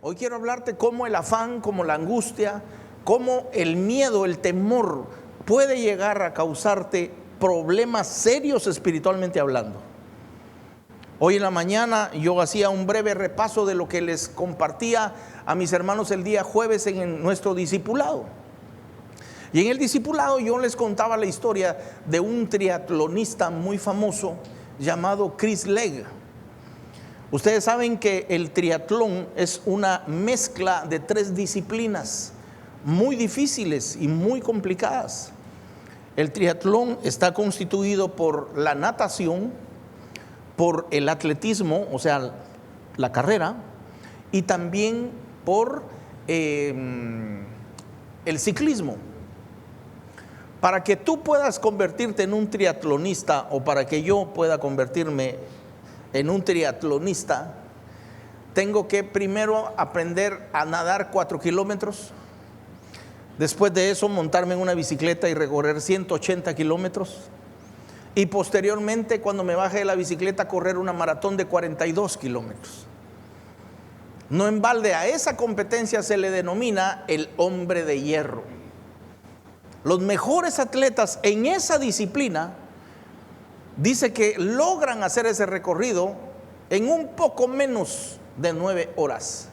Hoy quiero hablarte cómo el afán, cómo la angustia, cómo el miedo, el temor puede llegar a causarte problemas serios espiritualmente hablando. Hoy en la mañana yo hacía un breve repaso de lo que les compartía a mis hermanos el día jueves en nuestro discipulado. Y en el discipulado yo les contaba la historia de un triatlonista muy famoso llamado Chris Legg. Ustedes saben que el triatlón es una mezcla de 3 disciplinas muy difíciles y muy complicadas. El triatlón está constituido por la natación, por el atletismo, o sea, la carrera, y también por el ciclismo. Para que tú puedas convertirte en un triatlonista, o para que yo pueda convertirme en un triatlonista, tengo que primero aprender a nadar 4 kilómetros. Después de eso montarme en una bicicleta y recorrer 180 kilómetros. Y posteriormente, cuando me baje de la bicicleta, correr una maratón de 42 kilómetros. No en balde, a esa competencia se le denomina el hombre de hierro. Los mejores atletas en esa disciplina dice que logran hacer ese recorrido en un poco menos de 9 horas.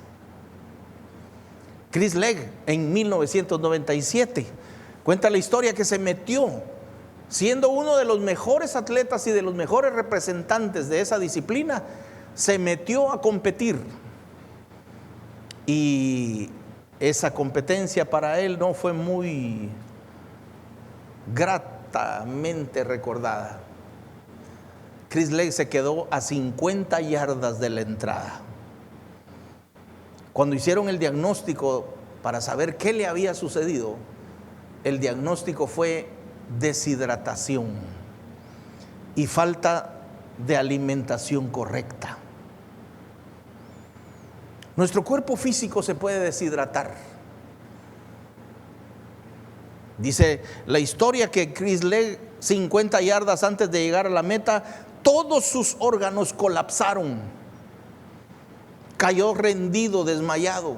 Chris Legg en 1997 cuenta la historia que se metió, siendo uno de los mejores atletas y de los mejores representantes de esa disciplina, se metió a competir. Y esa competencia para él no fue muy gratamente recordada. Chris Legg se quedó a 50 yardas de la entrada. Cuando hicieron el diagnóstico para saber qué le había sucedido, el diagnóstico fue deshidratación y falta de alimentación correcta. Nuestro cuerpo físico se puede deshidratar. Dice la historia que Chris Legg, 50 yardas antes de llegar a la meta, todos sus órganos colapsaron. Cayó rendido, desmayado,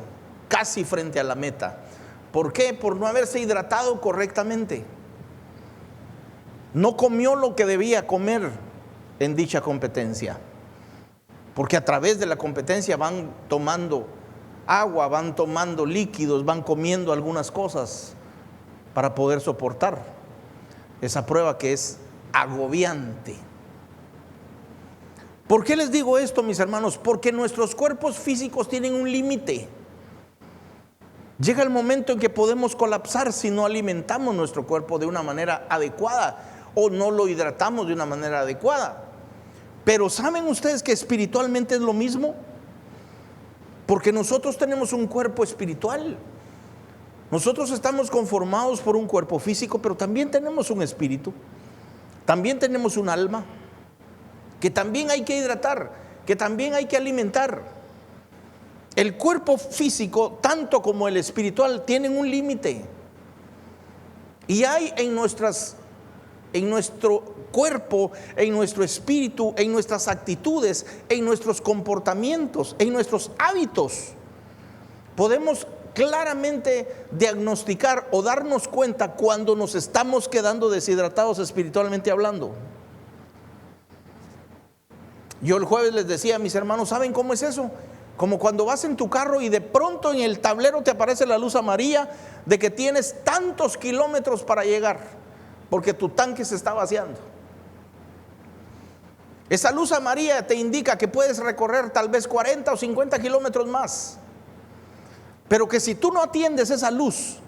casi frente a la meta. ¿Por qué? Por no haberse hidratado correctamente. No comió lo que debía comer en dicha competencia. Porque a través de la competencia van tomando agua, van tomando líquidos, van comiendo algunas cosas para poder soportar esa prueba que es agobiante. ¿Por qué les digo esto, mis hermanos? Porque nuestros cuerpos físicos tienen un límite. Llega el momento en que podemos colapsar si no alimentamos nuestro cuerpo de una manera adecuada o no lo hidratamos de una manera adecuada. Pero ¿saben ustedes que espiritualmente es lo mismo? Porque nosotros tenemos un cuerpo espiritual. Nosotros estamos conformados por un cuerpo físico, pero también tenemos un espíritu. También tenemos un alma que también hay que hidratar, que también hay que alimentar. El cuerpo físico, tanto como el espiritual, tienen un límite. Y hay en nuestro cuerpo, en nuestro espíritu, en nuestras actitudes, en nuestros comportamientos, en nuestros hábitos, podemos claramente diagnosticar o darnos cuenta cuando nos estamos quedando deshidratados espiritualmente hablando. Yo el jueves les decía a mis hermanos, ¿saben cómo es eso? Como cuando vas en tu carro y de pronto en el tablero te aparece la luz amarilla de que tienes tantos kilómetros para llegar, porque tu tanque se está vaciando. Esa luz amarilla te indica que puedes recorrer tal vez 40 o 50 kilómetros más, pero que si tú no atiendes esa luz,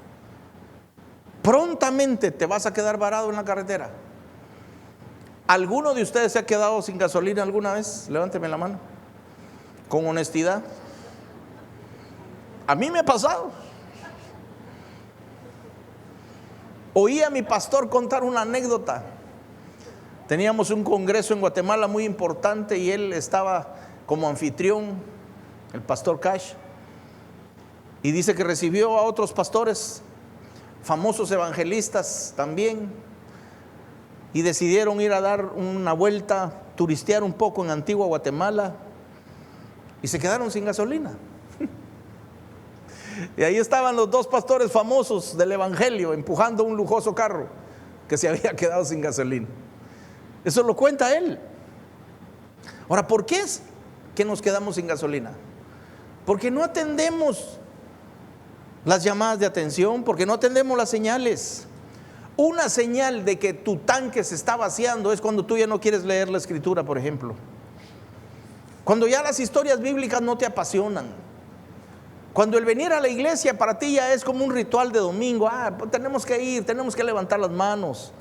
prontamente te vas a quedar varado en la carretera. ¿Alguno de ustedes se ha quedado sin gasolina alguna vez? Levánteme la mano, con honestidad. A mí me ha pasado. Oí a mi pastor contar una anécdota. Teníamos un congreso en Guatemala muy importante y él estaba como anfitrión, el pastor Cash, y dice que recibió a otros pastores, famosos evangelistas también, y decidieron ir a dar una vuelta, turistear un poco en Antigua Guatemala, y se quedaron sin gasolina. Y ahí estaban los dos pastores famosos del evangelio empujando un lujoso carro que se había quedado sin gasolina. Eso lo cuenta él. Ahora, ¿por qué es que nos quedamos sin gasolina? Porque no atendemos las llamadas de atención, porque no atendemos las señales. Una señal de que tu tanque se está vaciando es cuando tú ya no quieres leer la escritura, por ejemplo. Cuando ya las historias bíblicas no te apasionan. Cuando el venir a la iglesia para ti ya es como un ritual de domingo. Pues tenemos que ir, tenemos que levantar las manos,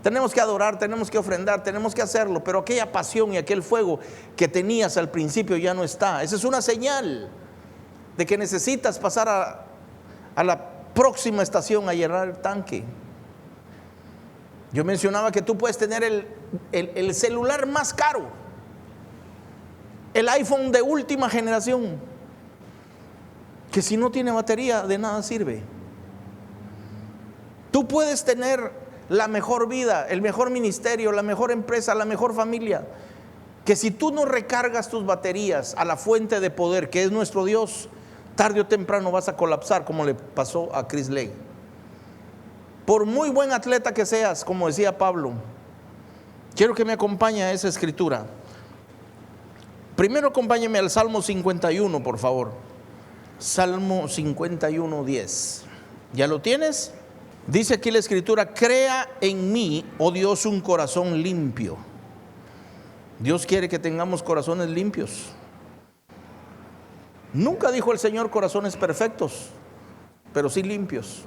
tenemos que adorar, tenemos que ofrendar, tenemos que hacerlo. Pero aquella pasión y aquel fuego que tenías al principio ya no está. Esa es una señal de que necesitas pasar a la próxima estación a llenar el tanque. Yo mencionaba que tú puedes tener el celular más caro, el iPhone de última generación, que si no tiene batería de nada sirve. Tú puedes tener la mejor vida, el mejor ministerio, la mejor empresa, la mejor familia, que si tú no recargas tus baterías a la fuente de poder que es nuestro Dios, tarde o temprano vas a colapsar, como le pasó a Chris Lake. Por muy buen atleta que seas, como decía Pablo, quiero que me acompañe a esa escritura. Primero acompáñeme al Salmo 51, por favor. Salmo 51, 10. ¿Ya lo tienes? Dice aquí la escritura: crea en mí, oh Dios, un corazón limpio. Dios quiere que tengamos corazones limpios. Nunca dijo el Señor corazones perfectos, pero sí limpios.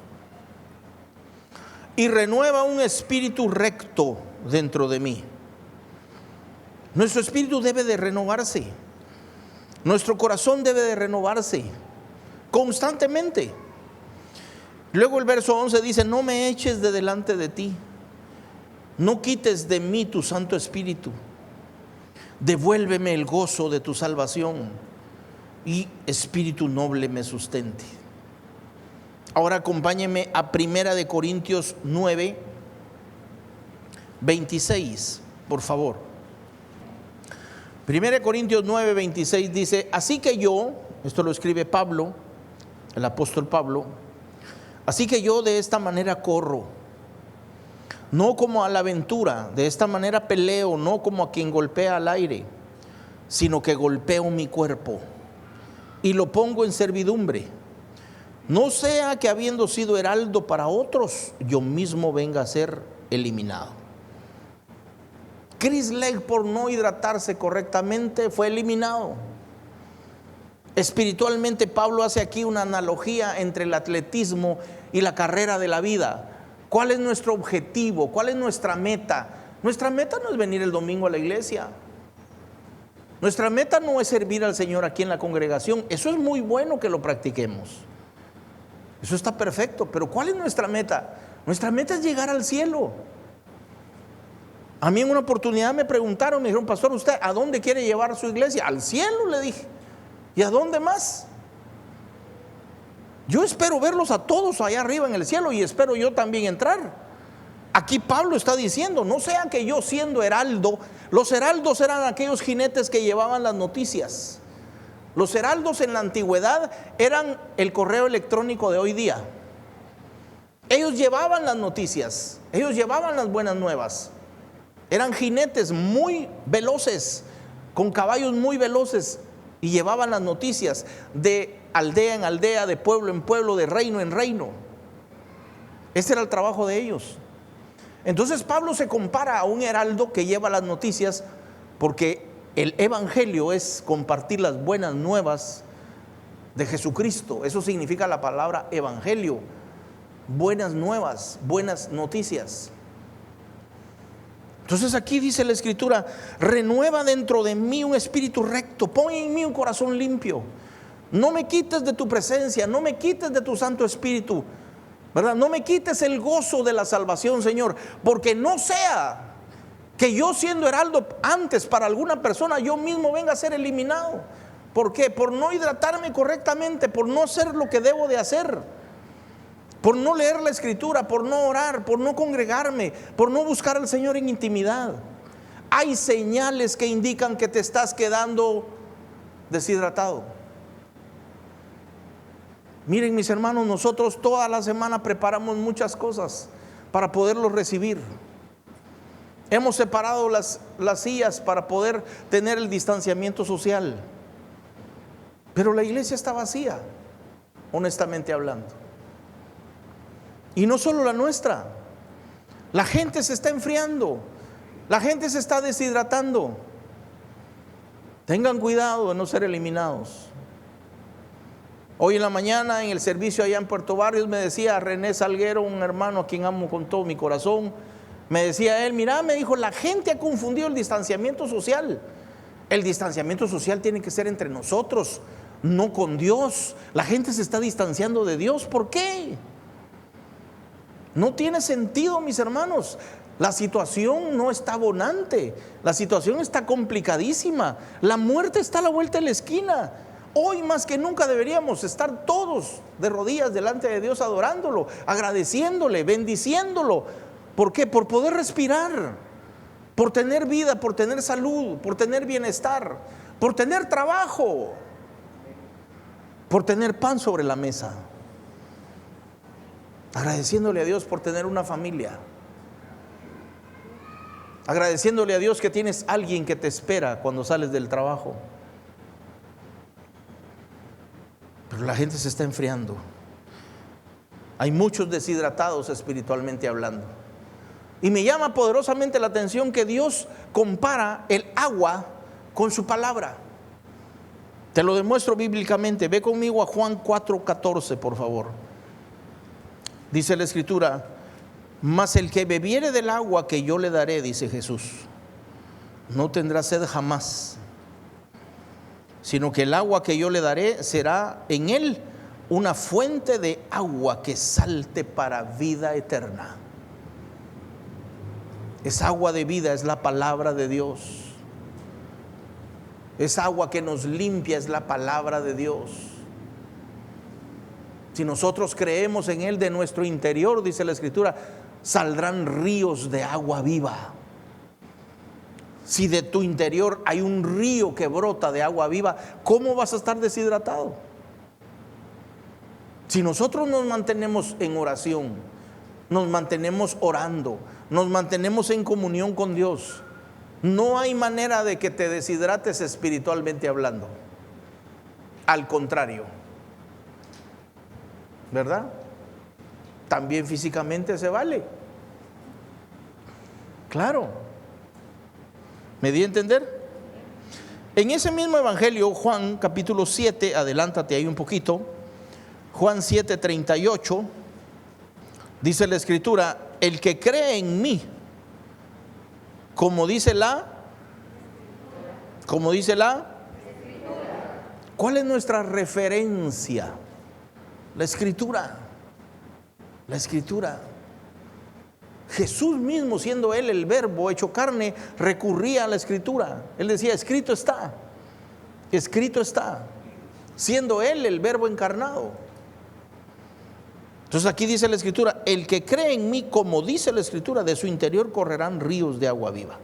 Y renueva un espíritu recto dentro de mí. Nuestro espíritu debe de renovarse. Nuestro corazón debe de renovarse constantemente. Luego el verso 11 dice: no me eches de delante de ti, no quites de mí tu Santo Espíritu, devuélveme el gozo de tu salvación y espíritu noble me sustente. Ahora acompáñeme a 1 Corintios 9, 26, por favor. 1 Corintios 9, 26 dice: así que yo, esto lo escribe Pablo, el apóstol Pablo, así que yo de esta manera corro, no como a la aventura, de esta manera peleo, no como a quien golpea al aire, sino que golpeo mi cuerpo y lo pongo en servidumbre. No sea que habiendo sido heraldo para otros, yo mismo venga a ser eliminado. Chris Lake, por no hidratarse correctamente, fue eliminado. Espiritualmente, Pablo hace aquí una analogía entre el atletismo y la carrera de la vida. ¿Cuál es nuestro objetivo? ¿Cuál es nuestra meta? Nuestra meta no es venir el domingo a la iglesia. Nuestra meta no es servir al Señor aquí en la congregación. Eso es muy bueno que lo practiquemos. Eso está perfecto, pero ¿cuál es nuestra meta? Nuestra meta es llegar al cielo. A mí en una oportunidad me preguntaron, me dijeron: pastor, ¿usted a dónde quiere llevar a su iglesia? Al cielo, le dije. ¿Y a dónde más? Yo espero verlos a todos allá arriba en el cielo y espero yo también entrar. Aquí Pablo está diciendo: no sea que yo siendo heraldo, los heraldos eran aquellos jinetes que llevaban las noticias. Los heraldos en la antigüedad eran el correo electrónico de hoy día. Ellos llevaban las noticias, ellos llevaban las buenas nuevas. Eran jinetes muy veloces, con caballos muy veloces, y llevaban las noticias de aldea en aldea, de pueblo en pueblo, de reino en reino. Ese era el trabajo de ellos. Entonces Pablo se compara a un heraldo que lleva las noticias, porque el evangelio es compartir las buenas nuevas de Jesucristo. Eso significa la palabra evangelio: buenas nuevas, buenas noticias. Entonces aquí dice la escritura: renueva dentro de mí un espíritu recto, pon en mí un corazón limpio. No me quites de tu presencia, no me quites de tu Santo Espíritu, ¿verdad? No me quites el gozo de la salvación, Señor, porque no sea que yo, siendo heraldo antes para alguna persona, yo mismo venga a ser eliminado. ¿Por qué? Por no hidratarme correctamente, por no hacer lo que debo de hacer, por no leer la escritura, por no orar, por no congregarme, por no buscar al Señor en intimidad. Hay señales que indican que te estás quedando deshidratado. Miren, mis hermanos, nosotros toda la semana preparamos muchas cosas para poderlos recibir. Hemos separado las sillas para poder tener el distanciamiento social. Pero la iglesia está vacía, honestamente hablando. Y no solo la nuestra. La gente se está enfriando. La gente se está deshidratando. Tengan cuidado de no ser eliminados. Hoy en la mañana en el servicio allá en Puerto Barrios me decía René Salguero, un hermano a quien amo con todo mi corazón, me decía él, mira, me dijo, la gente ha confundido el distanciamiento social. El distanciamiento social tiene que ser entre nosotros, no con Dios. La gente se está distanciando de Dios. ¿Por qué? No tiene sentido, mis hermanos. La situación no está bonante. La situación está complicadísima. La muerte está a la vuelta de la esquina. Hoy más que nunca deberíamos estar todos de rodillas delante de Dios adorándolo, agradeciéndole, bendiciéndolo. ¿Por qué? Por poder respirar, por tener vida, por tener salud, por tener bienestar, por tener trabajo, por tener pan sobre la mesa. Agradeciéndole a Dios por tener una familia. Agradeciéndole a Dios que tienes alguien que te espera cuando sales del trabajo. Pero la gente se está enfriando. Hay muchos deshidratados espiritualmente hablando. Y me llama poderosamente la atención que Dios compara el agua con su palabra. Te lo demuestro bíblicamente. Ve conmigo a Juan 4:14, por favor. Dice la escritura: mas el que bebiere del agua que yo le daré, dice Jesús, no tendrá sed jamás, sino que el agua que yo le daré será en él una fuente de agua que salte para vida eterna. Esa agua de vida es la palabra de Dios. Esa agua que nos limpia es la palabra de Dios. Si nosotros creemos en Él, de nuestro interior, dice la Escritura, saldrán ríos de agua viva. Si de tu interior hay un río que brota de agua viva, ¿cómo vas a estar deshidratado? Si nosotros nos mantenemos en oración, nos mantenemos orando, nos mantenemos en comunión con Dios, no hay manera de que te deshidrates espiritualmente hablando. Al contrario, ¿verdad? También físicamente se vale. Claro. ¿Me di a entender? En ese mismo evangelio, Juan capítulo 7, adelántate ahí un poquito, Juan 7:38, dice la escritura: el que cree en mí, como dice la, ¿cuál es nuestra referencia? La escritura. La escritura. Jesús mismo, siendo Él el verbo hecho carne, recurría a la escritura. Él decía: escrito está, escrito está, siendo Él el verbo encarnado. Entonces aquí dice la escritura: el que cree en mí, como dice la escritura, de su interior correrán ríos de agua viva.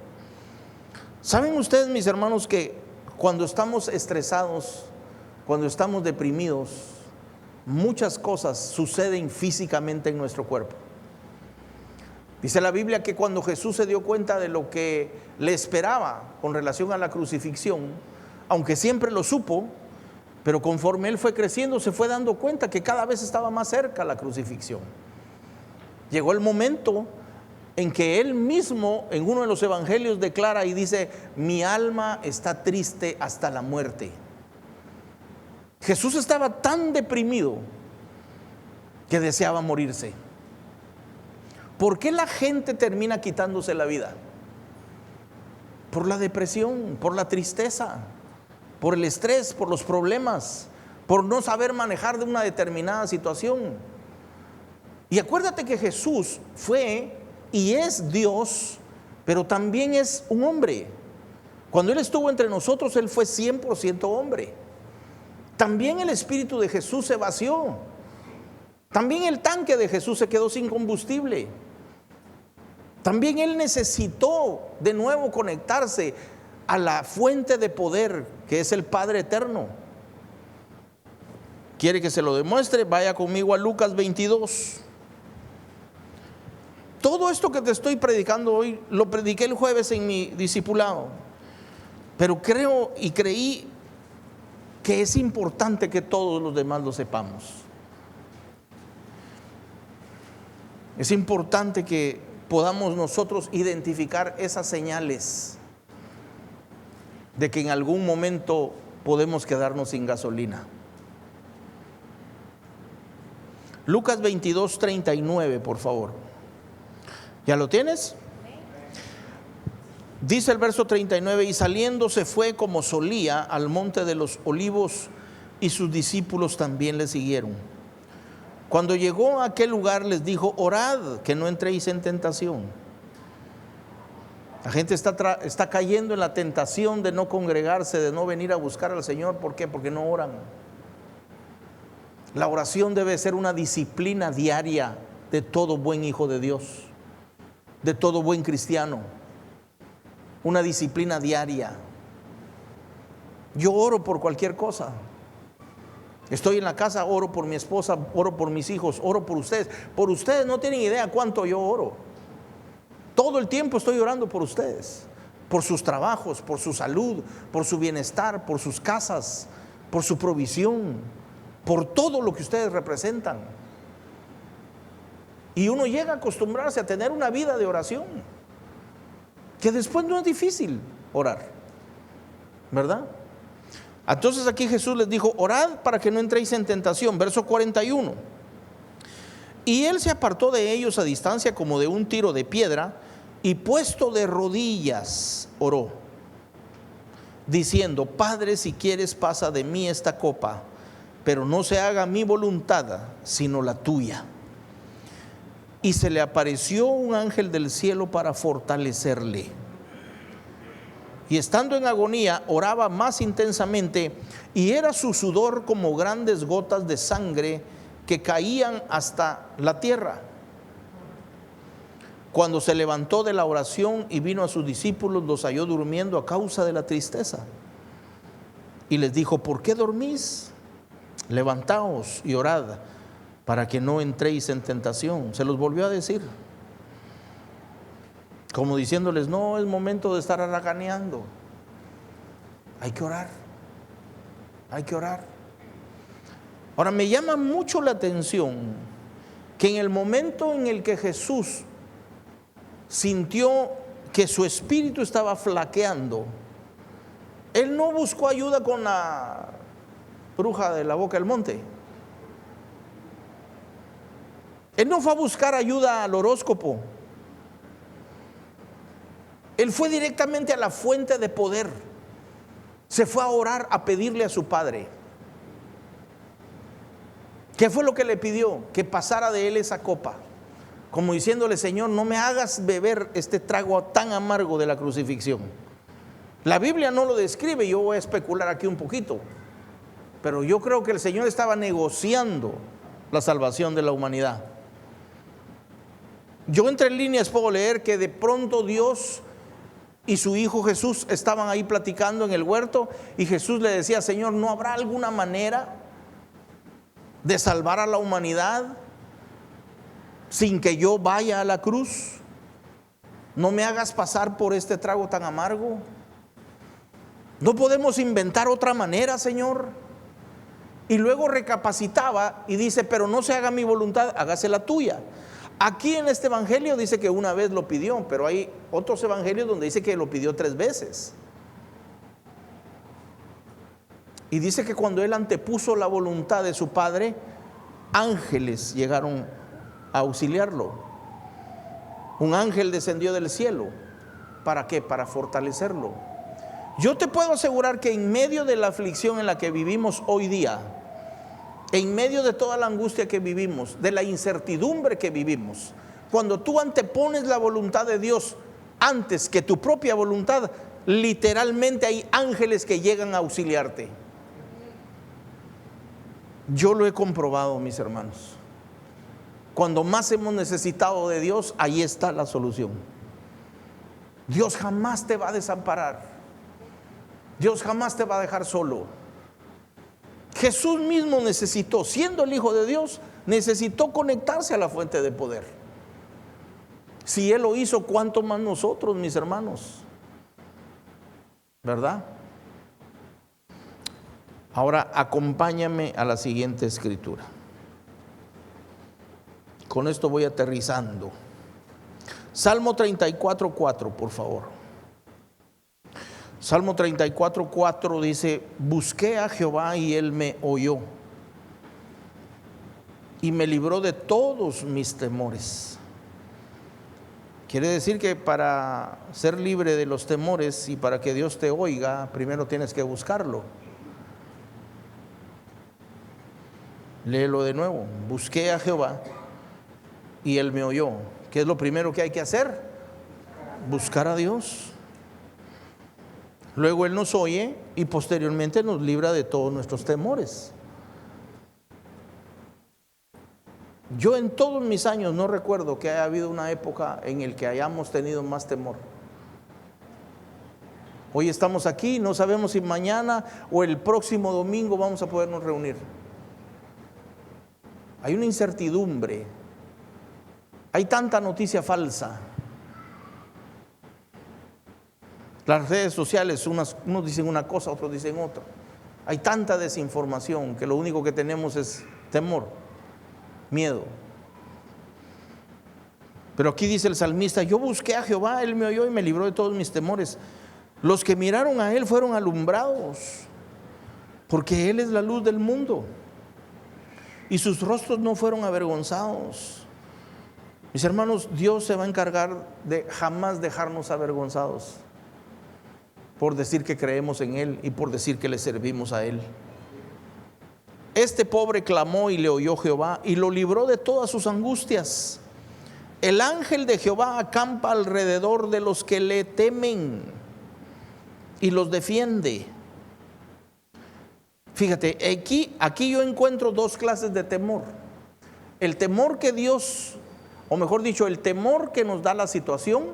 ¿Saben ustedes, mis hermanos, que cuando estamos estresados, cuando estamos deprimidos, muchas cosas suceden físicamente en nuestro cuerpo? Dice la Biblia que cuando Jesús se dio cuenta de lo que le esperaba con relación a la crucifixión, aunque siempre lo supo, pero conforme él fue creciendo se fue dando cuenta que cada vez estaba más cerca la crucifixión. Llegó el momento en que él mismo en uno de los evangelios declara y dice: mi alma está triste hasta la muerte. Jesús estaba tan deprimido que deseaba morirse. ¿Por qué la gente termina quitándose la vida? Por la depresión, por la tristeza, por el estrés, por los problemas, por no saber manejar de una determinada situación. Y acuérdate que Jesús fue y es Dios, pero también es un hombre. Cuando Él estuvo entre nosotros, Él fue 100% hombre. También el espíritu de Jesús se vació. También el tanque de Jesús se quedó sin combustible. También Él necesitó de nuevo conectarse a la fuente de poder que es el Padre eterno. ¿Quiere que se lo demuestre? Vaya conmigo a Lucas 22. Todo esto que te estoy predicando hoy, lo prediqué el jueves en mi discipulado. Pero creo y creí que es importante que todos los demás lo sepamos. Es importante que podamos nosotros identificar esas señales de que en algún momento podemos quedarnos sin gasolina. Lucas 22, 39, por favor. ¿Ya lo tienes? Dice el verso 39: y saliendo se fue como solía al monte de los olivos, y sus discípulos también le siguieron. Cuando llegó a aquel lugar les dijo: orad que no entréis en tentación. La gente está cayendo en la tentación de no congregarse, de no venir a buscar al Señor. ¿Por qué? Porque no oran. La oración debe ser una disciplina diaria de todo buen hijo de Dios, de todo buen cristiano. Una disciplina diaria. Yo oro por cualquier cosa. Estoy en la casa, oro por mi esposa, oro por mis hijos, oro por ustedes. Por ustedes no tienen idea cuánto yo oro. Todo el tiempo estoy orando por ustedes, por sus trabajos, por su salud, por su bienestar, por sus casas, por su provisión, por todo lo que ustedes representan. Y uno llega a acostumbrarse a tener una vida de oración, que después no es difícil orar, ¿verdad? Entonces aquí Jesús les dijo: orad para que no entréis en tentación. Verso 41: y él se apartó de ellos a distancia como de un tiro de piedra, y puesto de rodillas oró, diciendo: Padre, si quieres, pasa de mí esta copa, pero no se haga mi voluntad sino la tuya. Y se le apareció un ángel del cielo para fortalecerle. Y estando en agonía, oraba más intensamente, y era su sudor como grandes gotas de sangre que caían hasta la tierra. Cuando se levantó de la oración y vino a sus discípulos, los halló durmiendo a causa de la tristeza. Y les dijo: ¿por qué dormís? Levantaos y orad para que no entréis en tentación. Se los volvió a decir, como diciéndoles: no es momento de estar haraganeando. Hay que orar. Hay que orar. Ahora, me llama mucho la atención que en el momento en el que Jesús sintió que su espíritu estaba flaqueando, él no buscó ayuda con la bruja de la boca del monte. Él no fue a buscar ayuda al horóscopo. Él fue directamente a la fuente de poder. Se fue a orar, a pedirle a su Padre. ¿Qué fue lo que le pidió? Que pasara de él esa copa, como diciéndole: Señor, no me hagas beber este trago tan amargo de la crucifixión. La Biblia no lo describe, yo voy a especular aquí un poquito, pero yo creo que el Señor estaba negociando la salvación de la humanidad. Yo entre líneas puedo leer que de pronto Dios y su Hijo Jesús estaban ahí platicando en el huerto, y Jesús le decía: Señor, ¿no habrá alguna manera de salvar a la humanidad sin que yo vaya a la cruz? No me hagas pasar por este trago tan amargo. ¿No podemos inventar otra manera, Señor? Y luego recapacitaba y dice: pero no se haga mi voluntad, hágase la tuya. Aquí en este evangelio dice que una vez lo pidió, pero hay otros evangelios donde dice que lo pidió 3 veces. Y dice que cuando él antepuso la voluntad de su Padre, ángeles llegaron a auxiliarlo. Un ángel descendió del cielo. ¿Para qué? Para fortalecerlo. Yo te puedo asegurar que en medio de la aflicción en la que vivimos hoy día, en medio de toda la angustia que vivimos, de la incertidumbre que vivimos, cuando tú antepones la voluntad de Dios antes que tu propia voluntad, literalmente hay ángeles que llegan a auxiliarte. Yo lo he comprobado, mis hermanos. Cuando más hemos necesitado de Dios, ahí está la solución. Dios jamás te va a desamparar. Dios jamás te va a dejar solo. Jesús mismo necesitó, siendo el Hijo de Dios, necesitó conectarse a la fuente de poder. Si Él lo hizo, ¿cuánto más nosotros, mis hermanos? ¿Verdad? Ahora acompáñame a la siguiente escritura. Con esto voy aterrizando. Salmo 34:4, por favor. Salmo 34:4 dice: busqué a Jehová y Él me oyó y me libró de todos mis temores. Quiere decir que para ser libre de los temores y para que Dios te oiga, primero tienes que buscarlo. Léelo de nuevo. Busqué a Jehová y Él me oyó. ¿Qué es lo primero que hay que hacer? Buscar a Dios. Luego Él nos oye y posteriormente nos libra de todos nuestros temores. Yo en todos mis años no recuerdo que haya habido una época en la que hayamos tenido más temor. Hoy estamos aquí, no sabemos si mañana o el próximo domingo vamos a podernos reunir. Hay una incertidumbre, hay tanta noticia falsa. Las redes sociales, unos dicen una cosa, otros dicen otra. Hay tanta desinformación que lo único que tenemos es temor, miedo. Pero aquí dice el salmista: yo busqué a Jehová, Él me oyó y me libró de todos mis temores. Los que miraron a Él fueron alumbrados, porque Él es la luz del mundo, y sus rostros no fueron avergonzados. Mis hermanos, Dios se va a encargar de jamás dejarnos avergonzados por decir que creemos en Él y por decir que le servimos a Él. Este pobre clamó y le oyó Jehová y lo libró de todas sus angustias. El ángel de Jehová acampa alrededor de los que le temen y los defiende. Fíjate, aquí yo encuentro dos clases de temor. El temor que Dios, o mejor dicho, el temor que nos da la situación,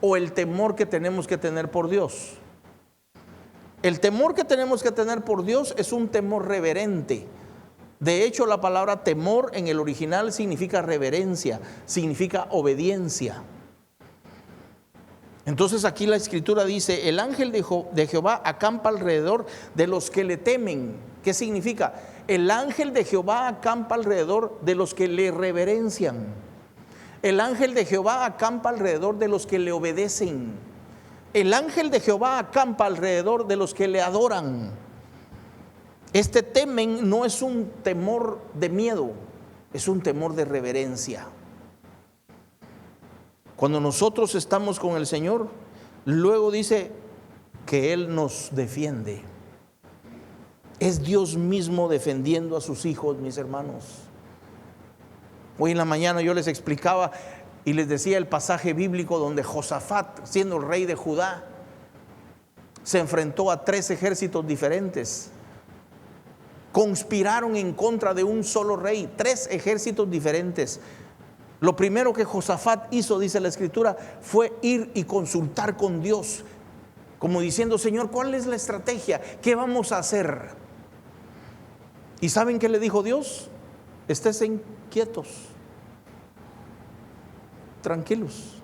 o el temor que tenemos que tener por Dios. El temor que tenemos que tener por Dios es un temor reverente. De hecho, la palabra temor en el original significa reverencia, significa obediencia. Entonces aquí la escritura dice: el ángel de Jehová acampa alrededor de los que le temen. ¿Qué significa? El ángel de Jehová acampa alrededor de los que le reverencian. El ángel de Jehová acampa alrededor de los que le obedecen. El ángel de Jehová acampa alrededor de los que le adoran. Este temen no es un temor de miedo, es un temor de reverencia. Cuando nosotros estamos con el Señor, luego dice que Él nos defiende. Es Dios mismo defendiendo a sus hijos, mis hermanos. Hoy en la mañana yo les explicaba y les decía el pasaje bíblico donde Josafat, siendo el rey de Judá, se enfrentó a 3 ejércitos diferentes. Conspiraron en contra de un solo rey, 3 ejércitos diferentes. Lo primero que Josafat hizo, dice la escritura, fue ir y consultar con Dios, como diciendo: Señor, ¿cuál es la estrategia? ¿Qué vamos a hacer? ¿Y saben qué le dijo Dios? Estén quietos, tranquilos,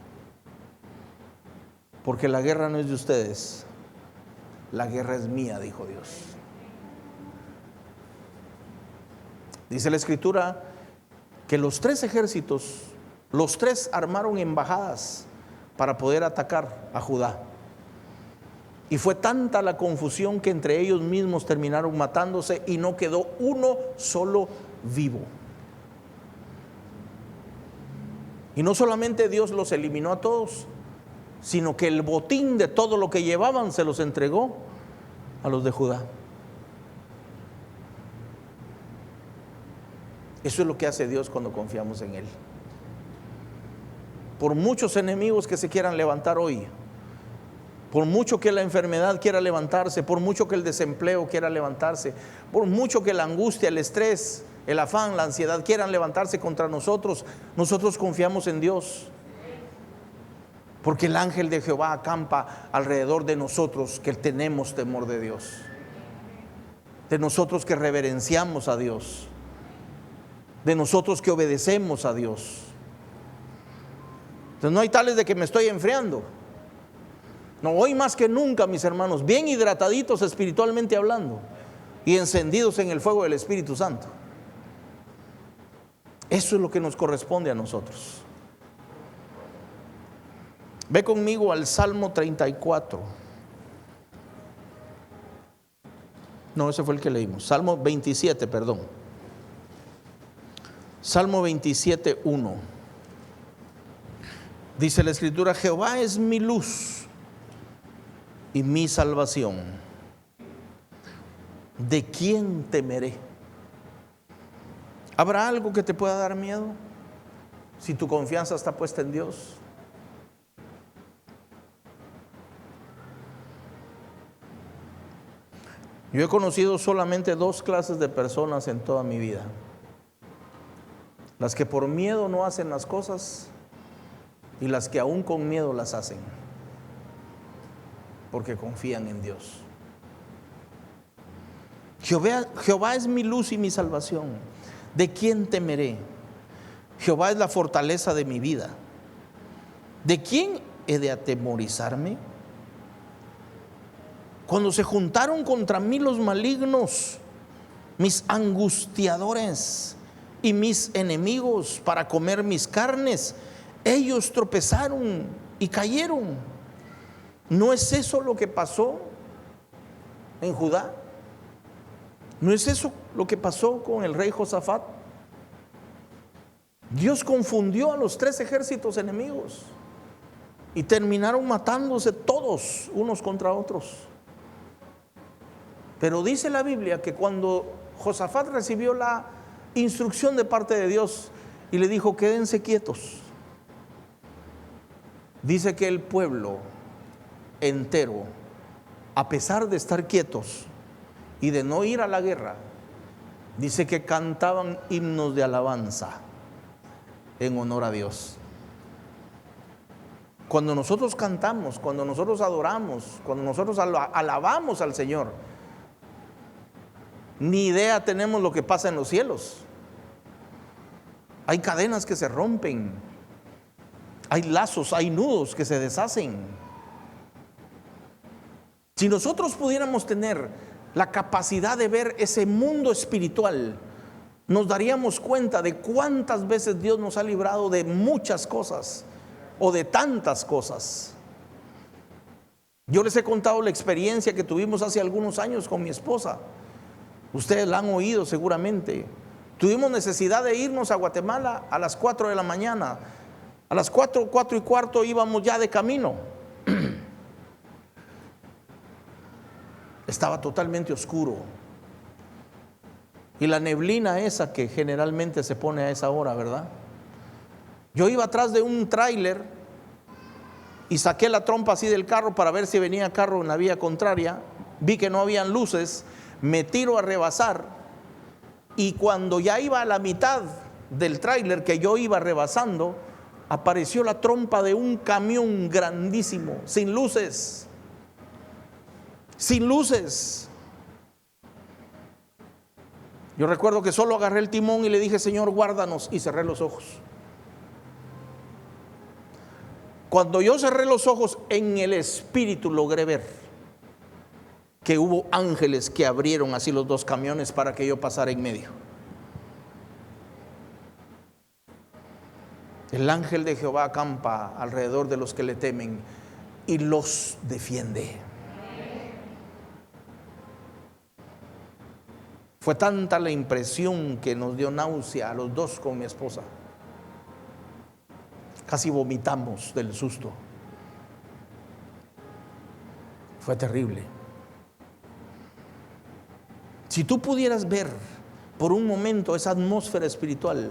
porque la guerra no es de ustedes, la guerra es mía, dijo Dios. Dice la escritura que los 3 ejércitos, los 3 armaron embajadas para poder atacar a Judá. Y fue tanta la confusión que entre ellos mismos terminaron matándose y no quedó uno solo vivo. Y no solamente Dios los eliminó a todos, sino que el botín de todo lo que llevaban se los entregó a los de Judá. Eso es lo que hace Dios cuando confiamos en Él. Por muchos enemigos que se quieran levantar hoy, por mucho que la enfermedad quiera levantarse, por mucho que el desempleo quiera levantarse, por mucho que la angustia, el estrés, el afán, la ansiedad quieran levantarse contra nosotros, nosotros confiamos en Dios, porque el ángel de Jehová acampa alrededor de nosotros que tenemos temor de Dios. de nosotros que reverenciamos a Dios, de nosotros que obedecemos a Dios. Entonces no hay tales de que me estoy enfriando. No, hoy más que nunca, mis hermanos, bien hidrataditos espiritualmente hablando y encendidos en el fuego del Espíritu Santo. Eso es lo que nos corresponde a nosotros. Ve conmigo al Salmo 34. No, ese fue el que leímos. Salmo 27, perdón. Salmo 27, 1. Dice la Escritura: Jehová es mi luz y mi salvación. ¿De quién temeré? ¿Habrá algo que te pueda dar miedo si tu confianza está puesta en Dios? Yo he conocido solamente dos clases de personas en toda mi vida: las que por miedo no hacen las cosas y las que aún con miedo las hacen, porque confían en Dios. Jehová es mi luz y mi salvación. ¿De quién temeré? Jehová es la fortaleza de mi vida. ¿De quién he de atemorizarme? Cuando se juntaron contra mí los malignos, mis angustiadores y mis enemigos para comer mis carnes, ellos tropezaron y cayeron. ¿No es eso lo que pasó en Judá? ¿No es eso lo que pasó con el rey Josafat? Dios confundió a los tres ejércitos enemigos y terminaron matándose todos unos contra otros. Pero dice la Biblia que cuando Josafat recibió la instrucción de parte de Dios y le dijo: quédense quietos, dice que el pueblo entero, a pesar de estar quietos y de no ir a la guerra, dice que cantaban himnos de alabanza en honor a Dios. Cuando nosotros cantamos, cuando nosotros adoramos, cuando nosotros alabamos al Señor, ni idea tenemos lo que pasa en los cielos. Hay cadenas que se rompen, hay lazos, hay nudos que se deshacen. Si nosotros pudiéramos tener la capacidad de ver ese mundo espiritual, nos daríamos cuenta de cuántas veces Dios nos ha librado de muchas cosas o de tantas cosas. Yo les he contado la experiencia que tuvimos hace algunos años con mi esposa. Ustedes la han oído seguramente. Tuvimos necesidad de irnos a Guatemala a las 4 de la mañana. A las 4:15 íbamos ya de camino. Estaba totalmente oscuro. Y la neblina esa que generalmente se pone a esa hora, ¿verdad? Yo iba atrás de un tráiler y saqué la trompa así del carro para ver si venía carro en la vía contraria. Vi que no habían luces, me tiro a rebasar y cuando ya iba a la mitad del tráiler que yo iba rebasando, apareció la trompa de un camión grandísimo, sin luces. Sin luces. Yo recuerdo que solo agarré el timón y le dije: Señor, guárdanos, y cerré los ojos. Cuando yo cerré los ojos, en el espíritu logré ver que hubo ángeles que abrieron así los dos camiones para que yo pasara en medio. El ángel de Jehová acampa alrededor de los que le temen y los defiende. Fue tanta la impresión que nos dio náusea a los dos con mi esposa. Casi vomitamos del susto. Fue terrible. Si tú pudieras ver por un momento esa atmósfera espiritual,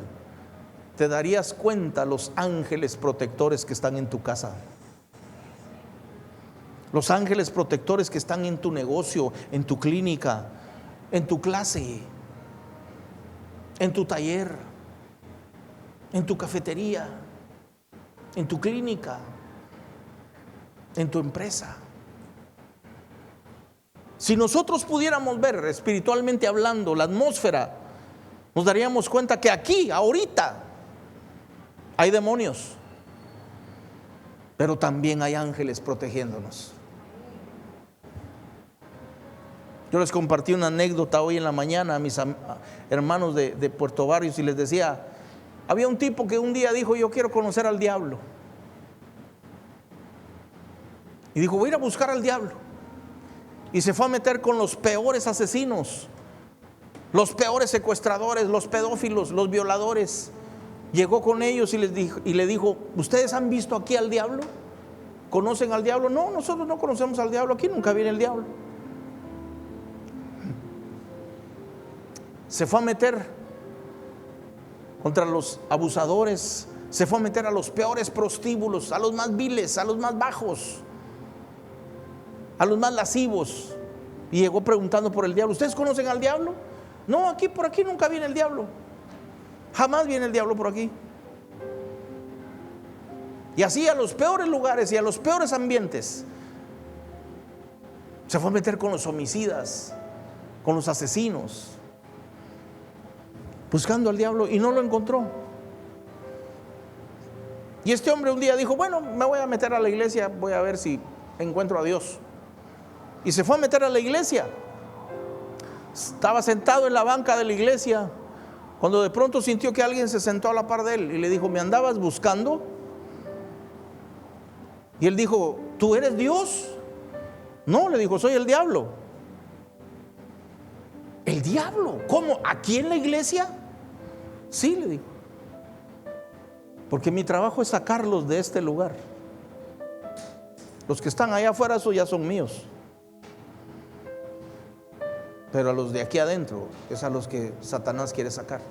te darías cuenta los ángeles protectores que están en tu casa, los ángeles protectores que están en tu negocio, en tu clínica, en tu clase, en tu taller, en tu cafetería, en tu clínica, en tu empresa. Si nosotros pudiéramos ver espiritualmente hablando la atmósfera, nos daríamos cuenta que aquí, ahorita, hay demonios, pero también hay ángeles protegiéndonos. Yo les compartí una anécdota hoy en la mañana a mis hermanos de Puerto Barrios y les decía, había un tipo que un día dijo, yo quiero conocer al diablo. Y dijo, voy a ir a buscar al diablo. Y se fue a meter con los peores asesinos, los peores secuestradores, los pedófilos, los violadores. Llegó con ellos y le dijo, ¿ustedes han visto aquí al diablo? ¿Conocen al diablo? No, nosotros no conocemos al diablo, aquí nunca viene el diablo. Se fue a meter contra los abusadores, se fue a meter a los peores prostíbulos, a los más viles, a los más bajos, a los más lascivos. Y llegó preguntando por el diablo. ¿Ustedes conocen al diablo? No, aquí por aquí nunca viene el diablo. Jamás viene el diablo por aquí. Y así a los peores lugares y a los peores ambientes. Se fue a meter con los homicidas, con los asesinos, buscando al diablo, y no lo encontró. Y este hombre un día dijo, bueno, me voy a meter a la iglesia, voy a ver si encuentro a Dios. Y se fue a meter a la iglesia. Estaba sentado en la banca de la iglesia cuando de pronto sintió que alguien se sentó a la par de él y le dijo, ¿me andabas buscando? Y él dijo, ¿tú eres Dios? No, le dijo, soy el diablo. ¿El diablo? ¿Cómo? ¿Aquí en la iglesia? Sí, le dijo, porque mi trabajo es sacarlos de este lugar. Los que están allá afuera, esos ya son míos, pero a los de aquí adentro es a los que Satanás quiere sacar.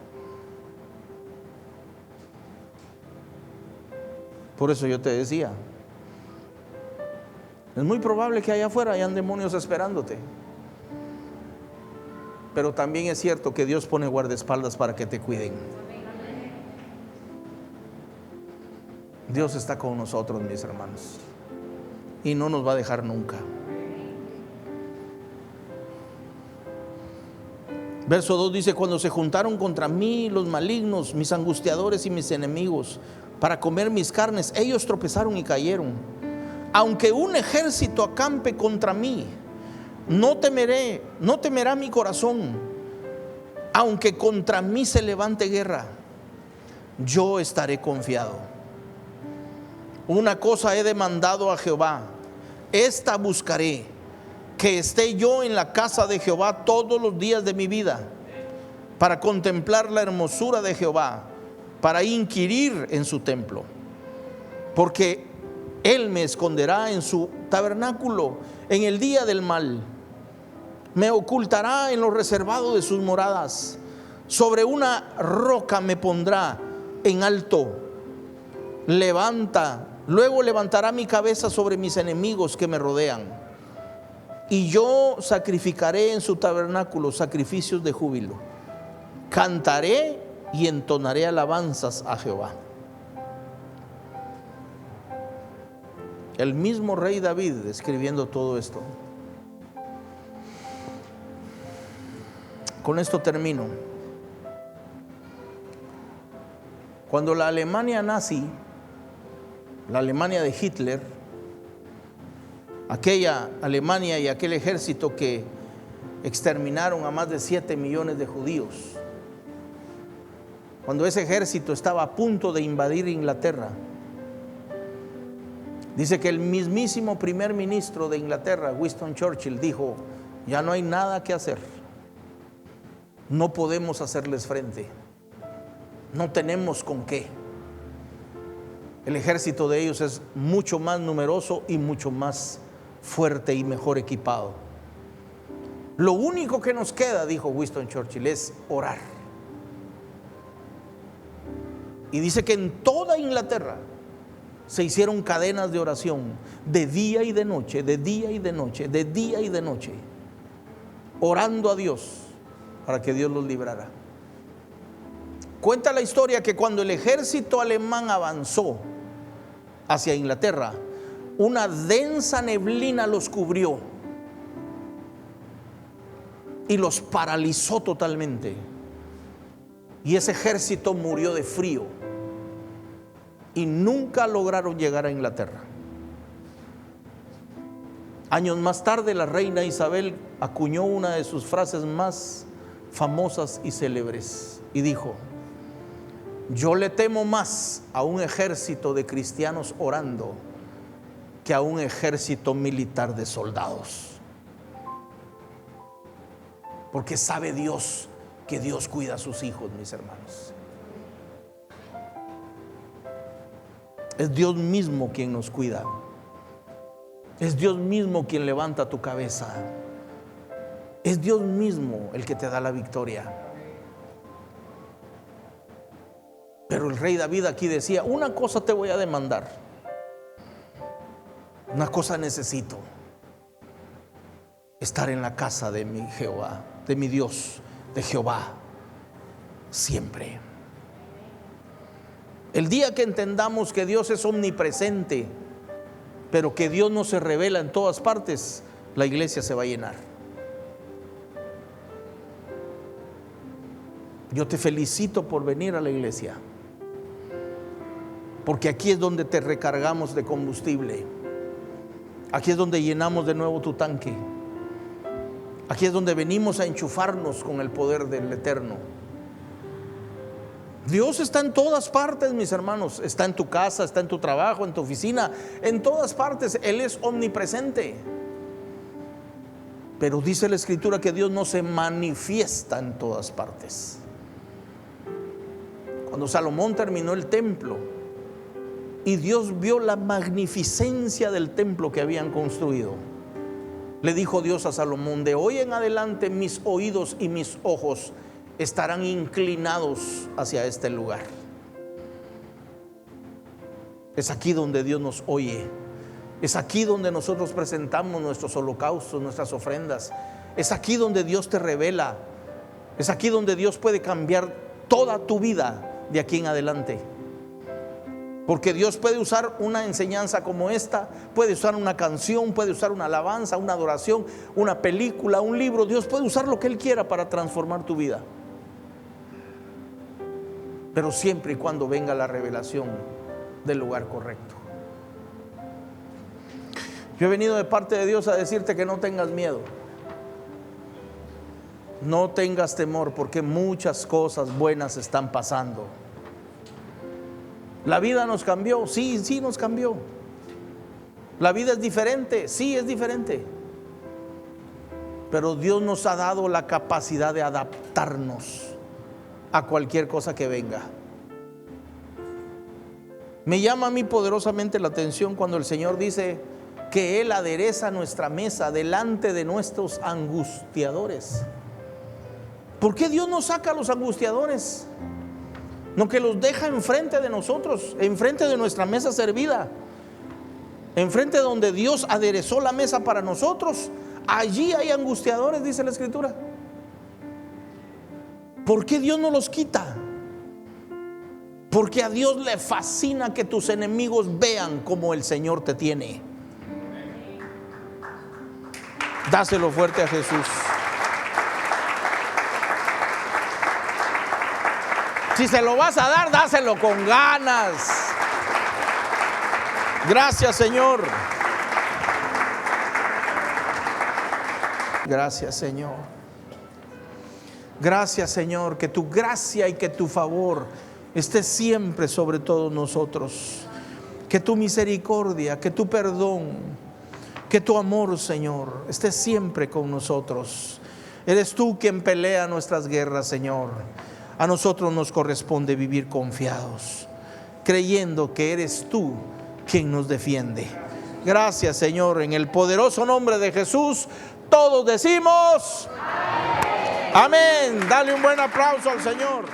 Por eso yo te decía, es muy probable que allá afuera hayan demonios esperándote, pero también es cierto que Dios pone guardaespaldas para que te cuiden. Dios está con nosotros, mis hermanos, y no nos va a dejar nunca. Verso 2 dice, cuando se juntaron contra mí los malignos, mis angustiadores y mis enemigos, para comer mis carnes, ellos tropezaron y cayeron. Aunque un ejército acampe contra mí, no temeré, no temerá mi corazón. Aunque contra mí se levante guerra, yo estaré confiado. Una cosa he demandado a Jehová, esta buscaré, que esté yo en la casa de Jehová todos los días de mi vida, para contemplar la hermosura de Jehová, para inquirir en su templo. Porque Él me esconderá en su tabernáculo en el día del mal, me ocultará en lo reservado de sus moradas, sobre una roca me pondrá en alto. Luego levantará mi cabeza sobre mis enemigos que me rodean. Y yo sacrificaré en su tabernáculo sacrificios de júbilo. Cantaré y entonaré alabanzas a Jehová. El mismo rey David escribiendo todo esto. Con esto termino. Cuando la Alemania nazi, la Alemania de Hitler, aquella Alemania y aquel ejército que exterminaron a más de 7 millones de judíos, cuando ese ejército estaba a punto de invadir Inglaterra, dice que el mismísimo primer ministro de Inglaterra, Winston Churchill, dijo, ya no hay nada que hacer, no podemos hacerles frente, no tenemos con qué. El ejército de ellos es mucho más numeroso y mucho más fuerte y mejor equipado. Lo único que nos queda, dijo Winston Churchill, es orar. Y dice que en toda Inglaterra se hicieron cadenas de oración de día y de noche, de día y de noche, de día y de noche, orando a Dios para que Dios los librara. Cuenta la historia que cuando el ejército alemán avanzó hacia Inglaterra, una densa neblina los cubrió. y los paralizó totalmente. Y ese ejército murió de frío y nunca lograron llegar a Inglaterra. Años más tarde, la reina Isabel acuñó una de sus frases más famosas y célebres y dijo: yo le temo más a un ejército de cristianos orando que a un ejército militar de soldados. Porque sabe Dios que Dios cuida a sus hijos, mis hermanos. Es Dios mismo quien nos cuida. Es Dios mismo quien levanta tu cabeza. Es Dios mismo el que te da la victoria. Pero el rey David aquí decía: una cosa te voy a demandar, una cosa necesito: estar en la casa de mi Jehová, de mi Dios, de Jehová, siempre. El día que entendamos que Dios es omnipresente, pero que Dios no se revela en todas partes, la iglesia se va a llenar. Yo te felicito por venir a la iglesia, porque aquí es donde te recargamos de combustible. Aquí es donde llenamos de nuevo tu tanque. Aquí es donde venimos a enchufarnos con el poder del Eterno. Dios está en todas partes, mis hermanos. Está en tu casa, está en tu trabajo, en tu oficina, en todas partes. Él es omnipresente. Pero dice la Escritura que Dios no se manifiesta en todas partes. Cuando Salomón terminó el templo y Dios vio la magnificencia del templo que habían construido, le dijo Dios a Salomón: de hoy en adelante mis oídos y mis ojos estarán inclinados hacia este lugar. Es aquí donde Dios nos oye. Es aquí donde nosotros presentamos nuestros holocaustos, nuestras ofrendas. Es aquí donde Dios te revela. Es aquí donde Dios puede cambiar toda tu vida de aquí en adelante. Porque Dios puede usar una enseñanza como esta, puede usar una canción, puede usar una alabanza, una adoración, una película, un libro. Dios puede usar lo que Él quiera para transformar tu vida. Pero siempre y cuando venga la revelación del lugar correcto. Yo he venido de parte de Dios a decirte que no tengas miedo. No tengas temor, porque muchas cosas buenas están pasando. La vida nos cambió, sí nos cambió. La vida es diferente, sí es diferente. Pero Dios nos ha dado la capacidad de adaptarnos a cualquier cosa que venga. Me llama a mí poderosamente la atención cuando el Señor dice que Él adereza nuestra mesa delante de nuestros angustiadores. ¿Por qué Dios nos saca a los angustiadores? No, que los deja enfrente de nosotros, enfrente de nuestra mesa servida, enfrente donde Dios aderezó la mesa para nosotros. Allí hay angustiadores, dice la Escritura. ¿Por qué Dios no los quita? Porque a Dios le fascina que tus enemigos vean cómo el Señor te tiene. Dáselo fuerte a Jesús. Si se lo vas a dar, dáselo con ganas. Gracias, Señor. Gracias, Señor. Gracias, Señor, que tu gracia y que tu favor esté siempre sobre todos nosotros. Que tu misericordia, que tu perdón, que tu amor, Señor, esté siempre con nosotros. Eres tú quien pelea nuestras guerras, Señor. A nosotros nos corresponde vivir confiados, creyendo que eres tú quien nos defiende. Gracias, Señor, en el poderoso nombre de Jesús, todos decimos amén. Dale un buen aplauso al Señor.